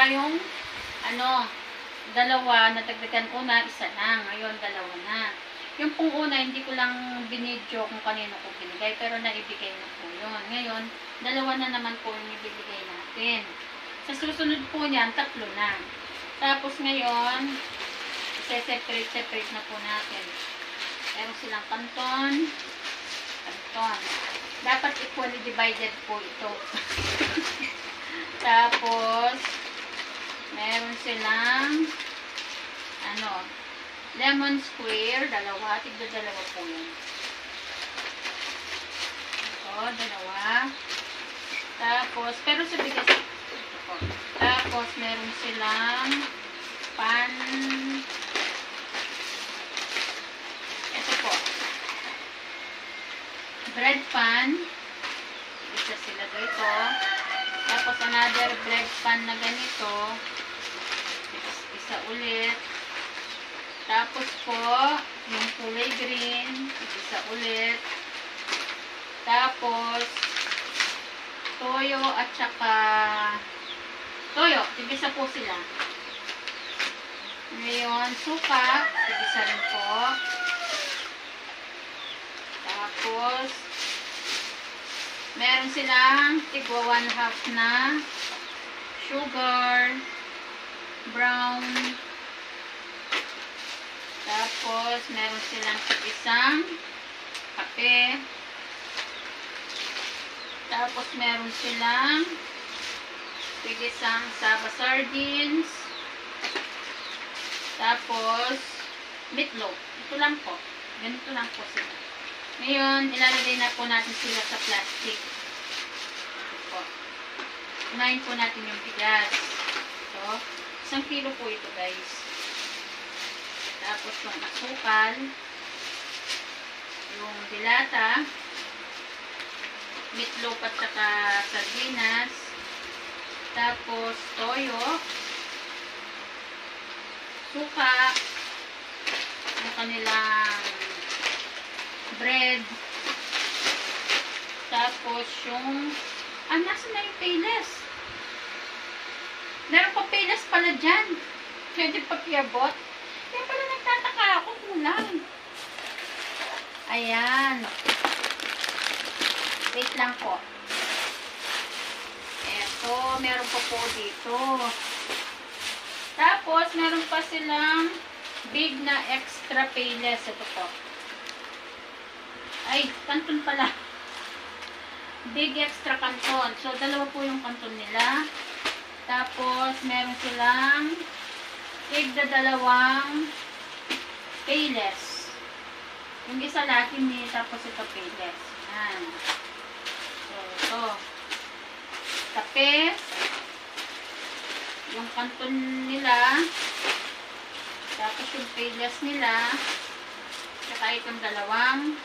yung ano, dalawa, natagdagan ko na, isa lang. Ngayon, dalawa na. Yung pong una, hindi ko lang binidyo kung kanino ko binigay, pero naibigay na po yun. Ngayon, dalawa na naman po yung ibibigay natin. Sa susunod po niyan, 3 na. Tapos ngayon, separate na po natin. Meron silang kanton. Dapat equally divided po ito. Tapos, meron silang lemon square, dalawa. Tigda-dalawa po yun. Ito, dalawa. Tapos, pero sa bigas, ito po. Tapos, meron silang pan. Ito po. Bread pan. Isa sila dito. Tapos, another bread pan na ganito. Isa ulit. Tapos po, yung kulay green, isa ulit. Tapos, toyo at saka toyo, tigisa po sila. Ngayon, suka, tigisa rin po. Tapos, meron silang tigwa 1/2 na sugar, brown. Tapos, meron silang isang kape. Tapos, meron silang isang saba sardines. Tapos, meatloaf. Ito lang po. Ganito lang po sila. Ngayon, ilalagay na po natin sila sa plastic. Ito po. Unahin po natin yung bigas. Ito. 1 kilo po ito, guys. Tapos yung asukal, yung dilata, meatloaf at saka sardinas, tapos toyo, suka, yung kanilang bread, tapos yung, nasa na yung payless? Meron pa payless pala dyan. Pwede pa piabot. Kaya pala nagtataka ako, kulang. Ayan. Wait lang po. Eto, meron pa po dito. Tapos, meron pa silang big na extra payless. Ito po. Ay, kanton pala. Big extra kanton. So, dalawa po yung kanton nila. Tapos, meron silang tigda-dalawang payless. Yung isa laki ni, tapos ito payless. Yan. So, ito. Kape. Yung kanton nila. Tapos yung payless nila. Saka itong dalawang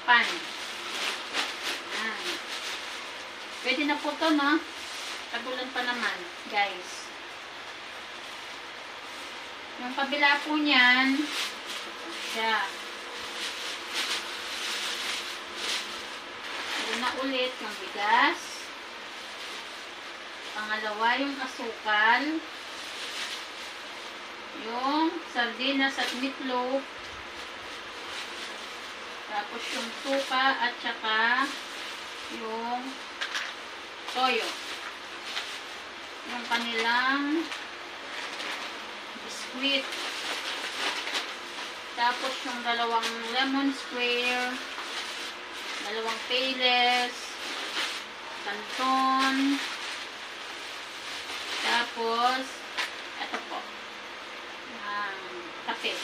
pan. Yan. Pwede na po ito, no? Tagulan pa naman, guys. Yung kabila po niyan, siya. Una ulit yung bigas. Pangalawa yung asukal. Yung sardinas at meatloaf. Tapos yung suka at saka yung toyo. Yung kanilang biskuit. Tapos yung dalawang lemon square, dalawang payless, kanton, tapos ito po, kape.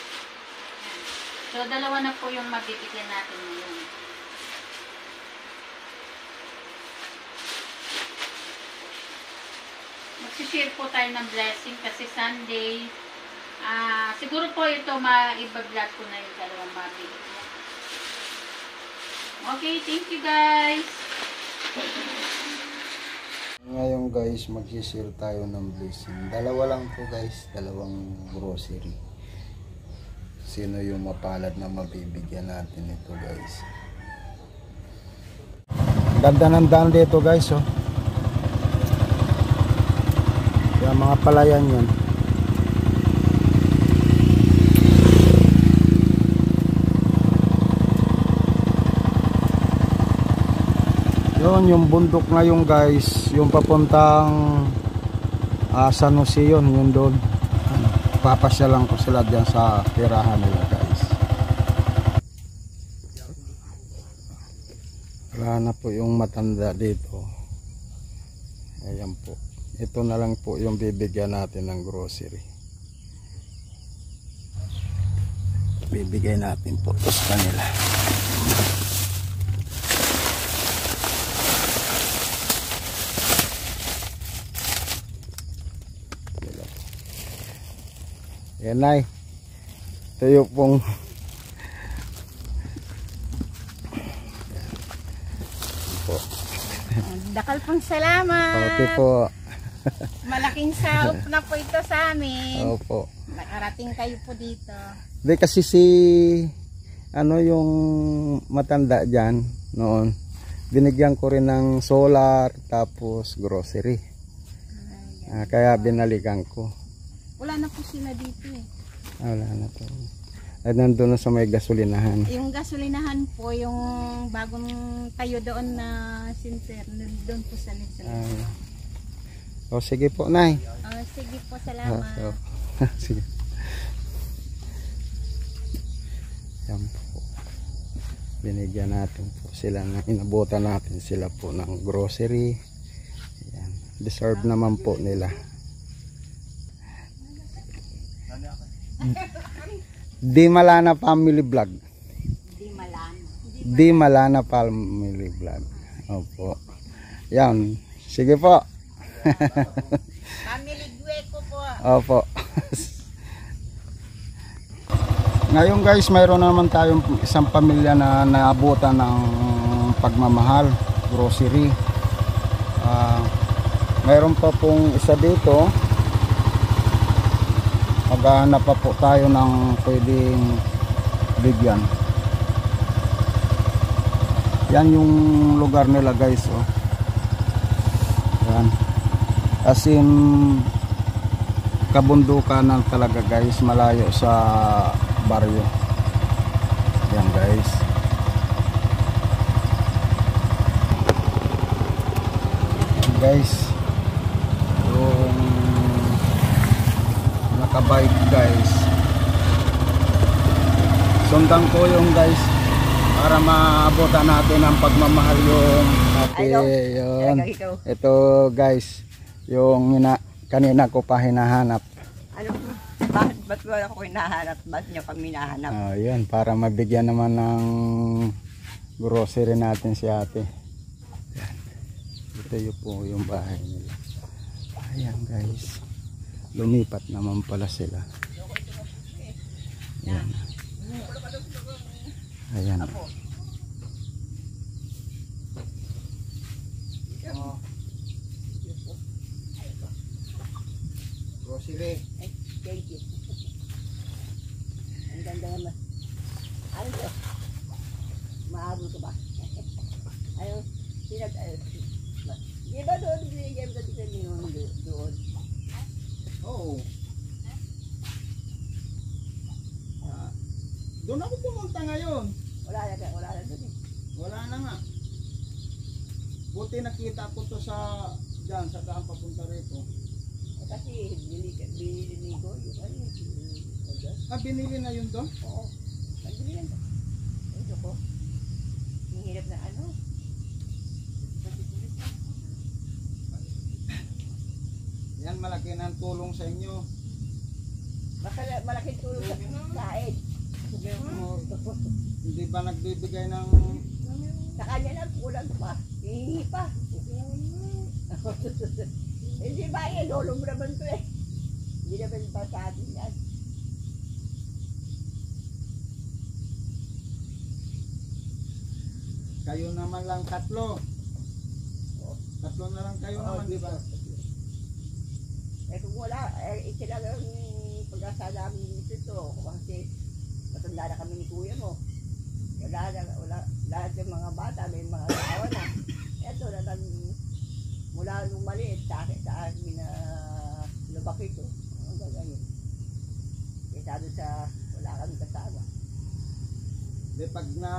So, dalawa na po yung mabibigyan natin ngayon. Magsishare po tayo ng blessing kasi Sunday. Siguro po ito maiba-vlog ko na yung dalawang mabibigyan. Okay, thank you guys. Ngayon guys, magsishare tayo ng blessing. Dalawa lang po guys, dalawang grocery. Sino yung mapalad na mabibigyan natin ito guys. Ganda ng daan dito guys, oh. Kaya mga palayan yun. Yun, yung bundok ngayon guys, yung papuntang San Jose yun doon. Papasyalan ko sila dyan sa tirahan nila guys. Wala na po yung matanda dito. Ayan po. Ito na lang po yung bibigyan natin ng grocery. Bibigay natin po ito sa kanila. Yan ay. Ito yung pong po. Dakal pong salamat. Okay po. Malaking saop na po ito sa amin. Opo. Nakarating kayo po dito. Di kasi si ano yung matanda dyan noon, binigyan ko rin ng solar tapos grocery. Kaya binalikan ko. Wala na po sila dito eh. Wala na po. At nandun na sa may gasolinahan. Yung gasolinahan po, yung bagong tayo doon na center, doon po sa Litsala. O sige po, Nay. Sige po, salamat. Sige. Yan po. Binigyan natin po sila, inabutan natin sila po ng grocery. Yan. Deserve naman po nila. Di Malana Family Vlog. Di Malana Family Vlog. Opo. Yan. Sige po. Family Gueco po. Opo. Ngayon guys, mayroon naman tayong isang pamilya na naabutan ng pagmamahal, grocery. Mayroon pa pong isa dito. Maghahanap pa po tayo ng pwedeng bigyan. Yan yung lugar nila guys, oh. Yan. As in kabundukan na talaga guys, malayo sa baryo. Yan guys. Guys, yung nakabike guys, sundan ko yung guys para maabutan natin ang pagmamahal yung yun. Ito guys, yung kanina ko pa hinahanap. Ano, ba't wala ko hinahanap? Ba't nyo kami hinahanap? Yun, para mabigyan naman ng grocery natin si ate. Ito yun po yung bahay nila. Ayan guys, lumipat naman pala sila. Ayan. Ayan. Grocery. Thank you. Ang ganda naman. Ano ito? Maabot ko ba? Ayaw, di ba doon binigyan ko dito doon? Oo. Doon ako pumunta ngayon. Wala na doon eh. Wala na nga. Buti nakita ko to sa dyan, sa daan papunta rito. Kasi binili ko yung ano. Binili na yun doon? Oo. Binili yan. Ito ko. Yung hirap na ano. Yan, malaki ng tulong sa inyo. Malaking tulong sa kain. Hindi ba nagbibigay ng... Sa kanya lang, kulang pa. Hihingi pa. Hindi ba yan? Lolo mo naman to eh. Hindi naman ba sa atin yan? Kayo naman lang tatlo. Tatlo na lang kayo naman, di ba? Eh kung wala, sila lang pag-asa namin dito. Kasi matanda na kami ni kuya mo. Wala, lahat ng mga bata, may mga asawa na. Eto na lang, mula nung maliit sa amin na pag na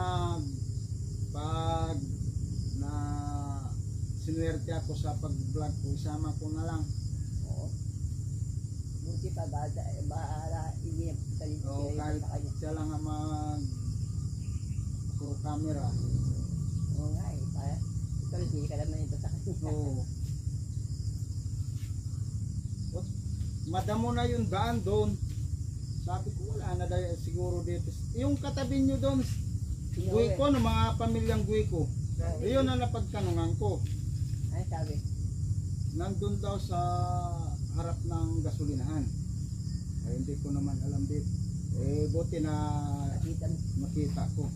sinuwerte ako sa pag-vlog ko, isama ko na lang. Oo. Buti pa ba, hindi O kahit siya lang ang puro camera. Oo nga eh. Ito, hindi ka naman ito sa kanya. Oo. Madamo na yung daan doon. Sabi ko wala na dahil siguro dito. Yung katabi nyo doon, Guico, no, mga pamilyang Guico. Iyon na napagtanungan ko. Ano sabi? Nandun daw sa harap ng gasolinahan. Ay, hindi ko naman alam dito. Buti na makita ko.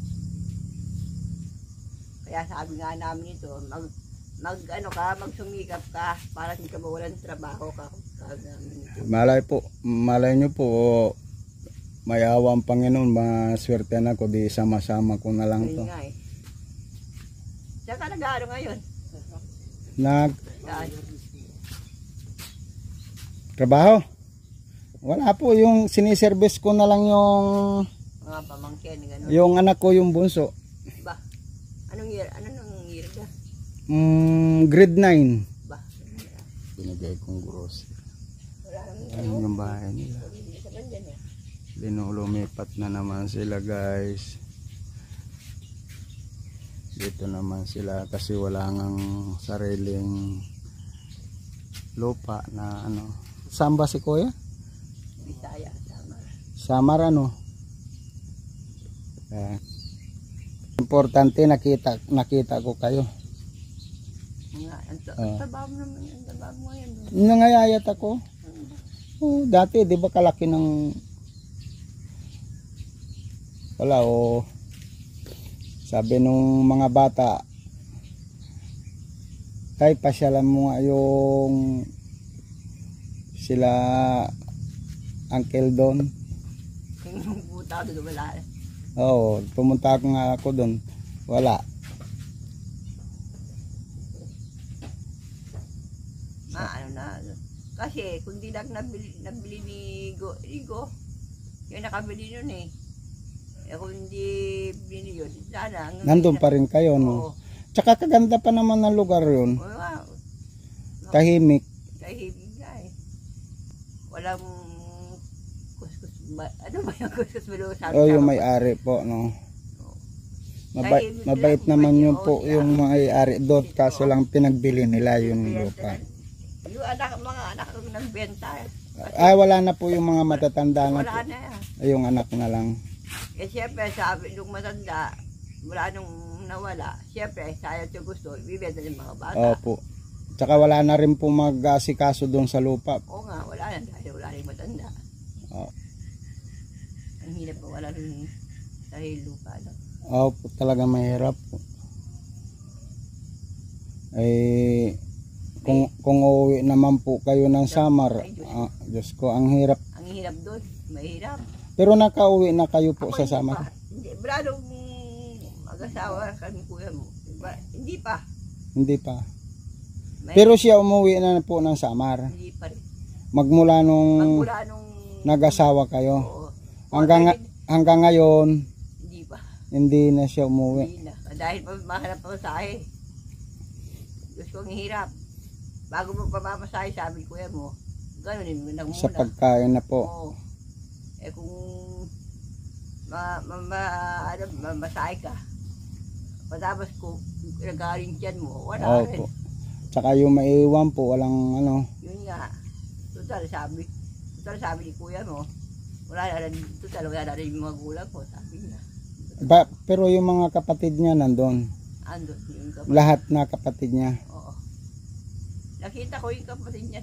Kaya sabi nga namin ito, magsumikap ka para hindi ka mawalan trabaho ka. Malay nyo po, may awa ang Panginoon, maswerte na ko, di sama-sama ko na lang to. Ayun nga eh. Saan ka nag-aaral ngayon? Saan? Trabaho? Wala po, yung siniservice ko na lang yung Mga pamangkin, gano'n. yung anak ko, yung bunso. Ba? Anong year ka? Grade 9. Ba? Binigay kong gross. Wala naman. Ayun yung bahay nila. Hindi naman dyan eh. Lumipat na naman sila, guys. Dito naman sila kasi wala ngang sariling lupa na ano. Saan ba si Kuya? Bisaya, tama. Samar ano? Importante nakita ko kayo. Ang trabaho mo naman, ang trabaho mo yan. Nangayayat ako. Oh, dati di ba kalaki ng wala sabi nung mga bata, tay pasyalan mo nga yung sila Uncle Don. Yung buta doon wala. Oo, pumunta nga ako doon. Wala. Ano na. Kasi kung di lang nabili ni Rigo, yung nakabili nun eh. Kung hindi bili yun, sana. Nandun pa rin kayo, no? Oo. Tsaka kaganda pa naman ng lugar yun. Wow. Tahimik. Tahimik nga eh. Walang kuskus ba? Ano ba yung kuskus ba? Oh, yung may-ari po, no? Mabait naman yun po yung may-ari doon, kaso lang pinagbili nila yung lupa. Yung mga anak ko nagbenta. Ay, wala na po yung mga matatanda na po. Wala na yan. Ay, yung anak na lang. Eh siyempre sabi nung matanda, wala nung nawala. Siyempre, sayang siya gusto, ibibenta ng mga bata. Opo. Tsaka wala na rin po mag-asikaso doon sa lupa. Oo nga, wala na dahil wala rin matanda. Oh. Ang hirap pa, wala rin dahil lupa. No? Opo, talaga mahirap po. Eh, kung uuwi naman po kayo ng Samar, Diyos ko, ang hirap. Ang hirap doon, mahirap. Pero nakauwi na kayo po Ako, sa hindi Samar? pa. Hindi, bradong mag-asawa kami kuya mo. Diba? Hindi pa. Hindi pa. May, Pero siya umuwi na po ng Samar. hindi pa rin. Magmula nung Magmula nung nag-asawa kayo. oo. Hanggang ngayon, Hindi pa. hindi na siya umuwi. Hindi na. Dahil mahanap pa masahe. Gusto kong hirap. Bago mo pamamasahe, sabi kuya mo, gano'n din mo lang muna. Sa pagkain na po. Oo. Eh kung masahe ka, patapos kung nagaling dyan mo, wala rin. Opo. Tsaka yung maiwan po, walang ano. Yun nga. Total sabi ni kuya mo, wala na rin yung mga gulang ko, sabi niya. Pero yung mga kapatid niya nandun. Andun yung kapatid. Lahat na kapatid niya. Oo. Nakita ko yung kapatid niya,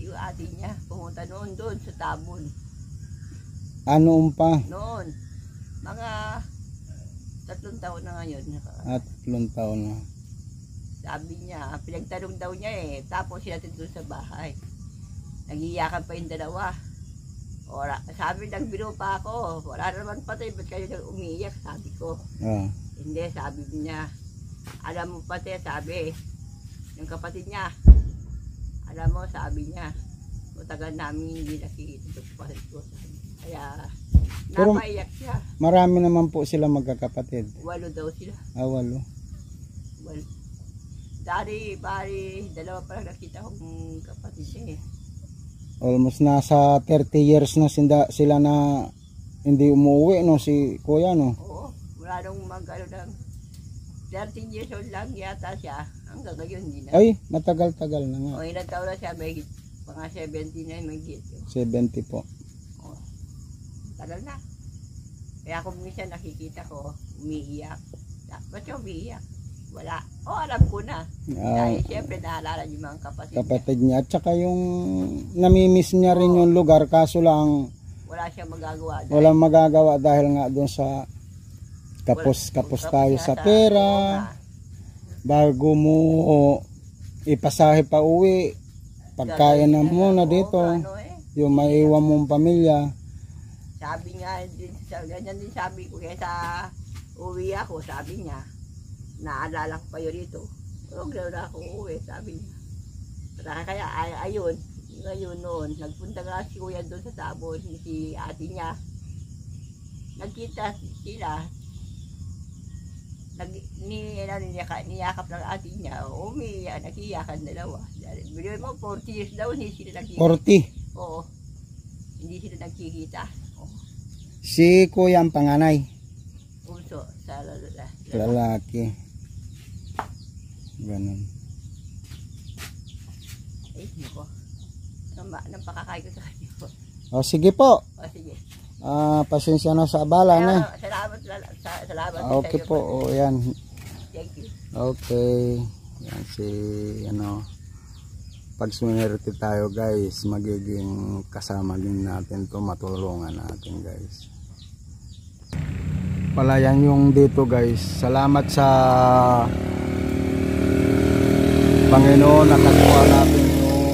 yung ate niya, pumunta noon doon sa Tabon. Ano pa? Noon, mga 3 taon na ngayon. At 3 taon na. Sabi niya, pinagtanong daw niya eh, tapos sila doon sa bahay. Nagiiyakan pa yung dalawa. Sabi, nagbiro pa ako, wala naman patay, ba't kayo nang umiiyak? Sabi ko. Hindi, sabi niya. Alam mo pati, sabi, yung kapatid niya. Alam mo, sabi niya, matagal namin hindi nakikita yung kapatid ko. Sabi. Kaya, Pero- napaiyak siya. Marami naman po sila magkakapatid. 8 daw sila. Walo. Well, bari, 2 pa lang nakita kong kapatid niya eh. Almost nasa 30 years na sila na hindi umuwi, no, si kuya, no. Oo, wala nung mag-ano ng 13 years old lang yata siya. Hanggang ngayon hindi na. Ay, matagal-tagal na nga. O ilang taon na siya, may mga 70 na may git. 70 po. O, tagal na. Kaya kung minsan nakikita ko, umiiyak. Ba't siya umiiyak? Wala. O, alam ko na. Dahil siyempre naalala yung mga kapatid niya. Kapatid niya. At saka yung namimiss niya rin yung lugar, kaso lang Wala siyang magagawa. walang magagawa dahil nga doon sa kapos tayo sa pera. Bago mo ipasahe pa uwi, pagkain na muna dito, yung maiwan mong pamilya. Sabi nga, ganyan din sabi ko, kaya sa uwi ako, sabi niya, naalala ko kayo rito. Huwag na ako uwi, sabi niya. Kaya ayun, ngayon noon, nagpunta nga si kuya doon sa Tabon, si ate niya. Nagkita sila, niyakap ng ate niya, umiiyak, nakiyakan dalawa. Bilhin mo, 40 years daw, hindi sila nagkikita. 40. Oo, hindi sila nagkikita. Oo. Si kuya ang panganay. Puso sa Lalaki. Ganun. Ay, nako. Nang pakakain ko sa kanya po. O sige po. O, sige. Pasensya na sa abala na. Salamat. Okay po. O yan. Thank you. Okay. Yan si pag suminerte tayo guys, magiging kasama din natin to, matulungan natin guys. Palayan yung dito guys. Salamat sa Panginoon, nakakuha natin yung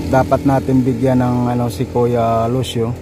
dapat natin bigyan ng si Kuya Lucio.